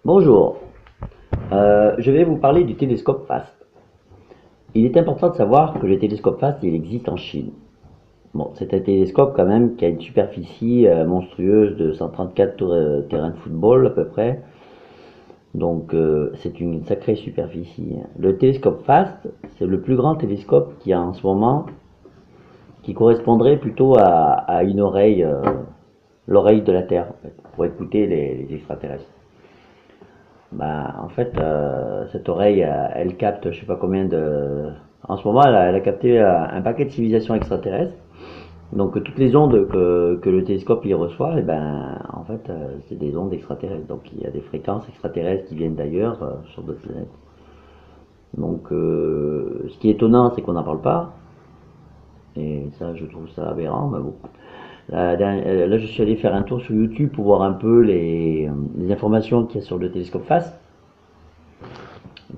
Bonjour, je vais vous parler du télescope FAST. Il est important de savoir que le télescope FAST il existe en Chine. Bon, c'est un télescope quand même qui a une superficie monstrueuse de 134 terrains de football à peu près. Donc c'est une sacrée superficie. Le télescope FAST, c'est le plus grand télescope qu'il y a en ce moment, qui correspondrait plutôt à une oreille, l'oreille de la Terre, en fait, pour écouter les extraterrestres. Bah, en fait, cette oreille, elle capte, je sais pas combien de. En ce moment, elle a capté un paquet de civilisations extraterrestres. Donc, toutes les ondes que le télescope y reçoit, et ben, en fait, c'est des ondes extraterrestres. Donc, il y a des fréquences extraterrestres qui viennent d'ailleurs sur d'autres planètes. Donc, ce qui est étonnant, c'est qu'on n'en parle pas. Et ça, je trouve ça aberrant, mais bon. Là, je suis allé faire un tour sur YouTube pour voir un peu les informations qu'il y a sur le télescope FAST.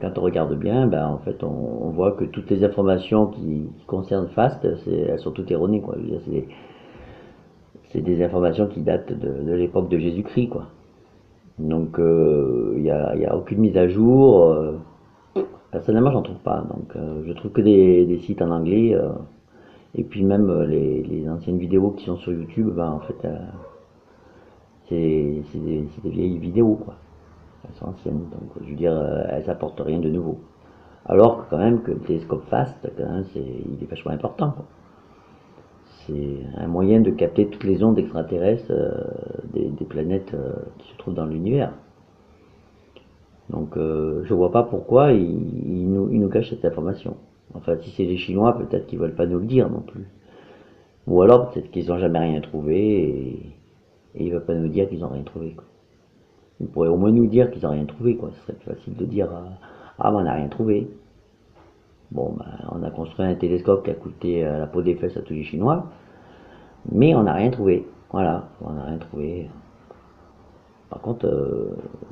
Quand on regarde bien, ben, en fait, on voit que toutes les informations qui concernent FAST, elles sont toutes erronées, quoi. C'est des informations qui datent de l'époque de Jésus-Christ, quoi. Donc, y a aucune mise à jour. Personnellement, j'en trouve pas. Donc, je trouve que des sites en anglais. Et puis même les anciennes vidéos qui sont sur YouTube, ben, en fait, c'est des vieilles vidéos, quoi. Elles sont anciennes. Donc, je veux dire, elles apportent rien de nouveau. Alors que quand même que le télescope FAST, quand même, il est vachement important, quoi. C'est un moyen de capter toutes les ondes extraterrestres des planètes qui se trouvent dans l'univers. Donc je vois pas pourquoi il nous cache cette information. Enfin, si c'est les Chinois, peut-être qu'ils veulent pas nous le dire non plus. Ou alors peut-être qu'ils ont jamais rien trouvé et ils veulent pas nous dire qu'ils ont rien trouvé, quoi. Ils pourraient au moins nous dire qu'ils ont rien trouvé, quoi. Ce serait plus facile de dire ah, ben on n'a rien trouvé. Bon, ben, on a construit un télescope qui a coûté la peau des fesses à tous les Chinois, mais on n'a rien trouvé. Voilà, on n'a rien trouvé. Par contre,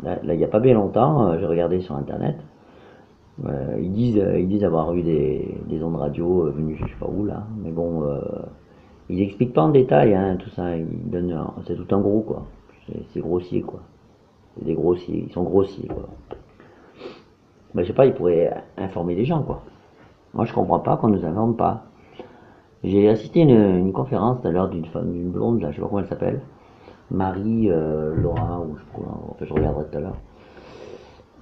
il n'y a pas bien longtemps, j'ai regardé sur internet, ils disent avoir eu des ondes radio venues je sais pas où là, mais bon, ils expliquent pas en détail hein, tout ça, c'est tout en gros quoi, c'est grossier quoi, c'est des grossiers, ils sont grossiers quoi. Ben, je sais pas, ils pourraient informer les gens quoi. Moi je comprends pas qu'on nous informe pas. J'ai assisté à une conférence tout à l'heure d'une femme, d'une blonde là, je sais pas comment elle s'appelle, Marie, Laura, ou je crois, enfin je regarderai tout à l'heure.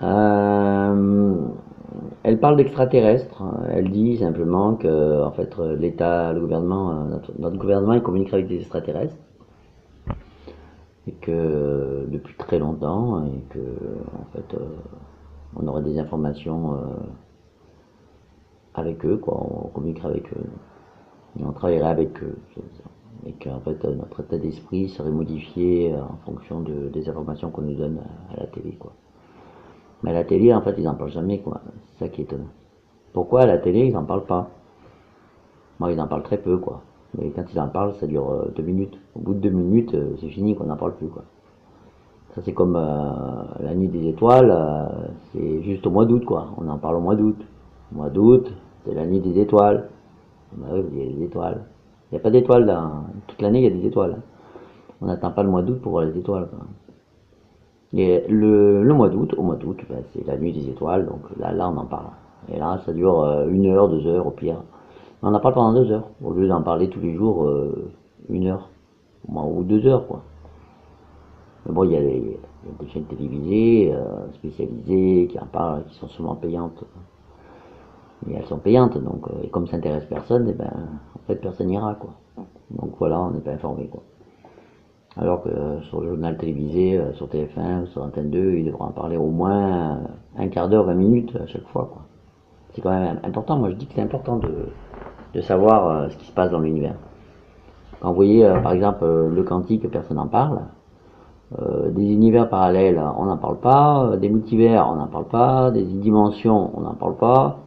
Euh, Elle parle d'extraterrestres. Elle dit simplement que, en fait, l'État, le gouvernement, notre gouvernement, il communique avec des extraterrestres et que depuis très longtemps et que, en fait, on aurait des informations avec eux, quoi. On communiquerait avec eux et on travaillerait avec eux. Et qu'en fait, notre état d'esprit serait modifié en fonction des informations qu'on nous donne à la télé, quoi. Mais à la télé, en fait, ils en parlent jamais, quoi. C'est ça qui est étonnant. Pourquoi à la télé, ils en parlent pas? Moi, ils en parlent très peu, quoi. Mais quand ils en parlent, ça dure 2 minutes. Au bout de 2 minutes, c'est fini, qu'on n'en parle plus, quoi. Ça, c'est comme la nuit des étoiles, c'est juste au mois d'août, quoi. On en parle au mois d'août. Au mois d'août, c'est la nuit des étoiles. Bah oui, il y a des étoiles. Il n'y a pas d'étoiles dans. Toute l'année, il y a des étoiles, hein. On n'attend pas le mois d'août pour voir les étoiles, quoi. Et le mois d'août, au mois d'août, ben, c'est la nuit des étoiles, donc là, on en parle. Et là, ça dure 1 heure, 2 heures au pire. On en parle pendant 2 heures, au lieu d'en parler tous les jours 1 heure, ou 2 heures, quoi. Mais bon, il y a des chaînes télévisées spécialisées qui en parlent, qui sont souvent payantes. Mais elles sont payantes, donc, et comme ça n'intéresse personne, et ben, en fait, personne n'ira, quoi. Donc voilà, on n'est pas informé, quoi. Alors que sur le journal télévisé, sur TF1 ou sur Antenne 2, ils devraient en parler au moins un quart d'heure, 20 minutes à chaque fois, quoi. C'est quand même important, moi je dis que c'est important de savoir ce qui se passe dans l'univers. Quand vous voyez par exemple le quantique, personne n'en parle. Des univers parallèles, on n'en parle pas. Des multivers, on n'en parle pas. Des dimensions, on n'en parle pas.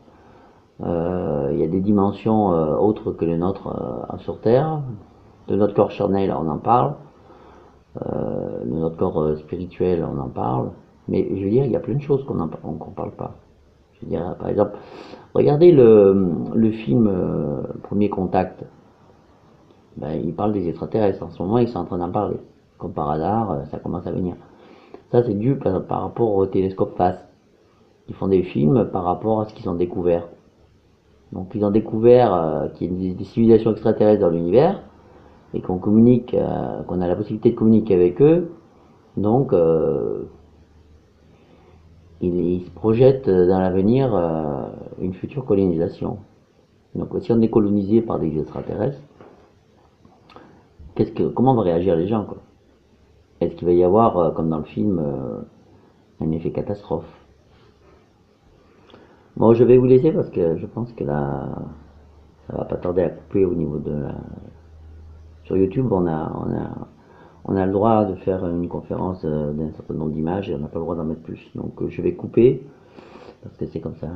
Il y a des dimensions autres que les nôtres sur Terre. De notre corps charnel, on en parle. De notre corps spirituel, on en parle. Mais je veux dire, il y a plein de choses qu'on ne parle pas. Je veux dire, par exemple, regardez le film Premier Contact. Ben, il parle des extraterrestres. En ce moment, ils sont en train d'en parler. Comme par hasard, ça commence à venir. Ça, c'est dû par rapport au télescope FAST. Ils font des films par rapport à ce qu'ils ont découvert. Donc, ils ont découvert qu'il y a des civilisations extraterrestres dans l'univers et qu'on communique, qu'on a la possibilité de communiquer avec eux. Donc, ils se projettent dans l'avenir une future colonisation. Donc, si on est colonisé par des extraterrestres, comment vont réagir les gens, quoi? Est-ce qu'il va y avoir, comme dans le film, un effet catastrophe? Bon, je vais vous laisser parce que je pense que là, ça va pas tarder à couper au niveau de la... Sur YouTube, on a le droit de faire une conférence d'un certain nombre d'images et on n'a pas le droit d'en mettre plus. Donc je vais couper parce que c'est comme ça.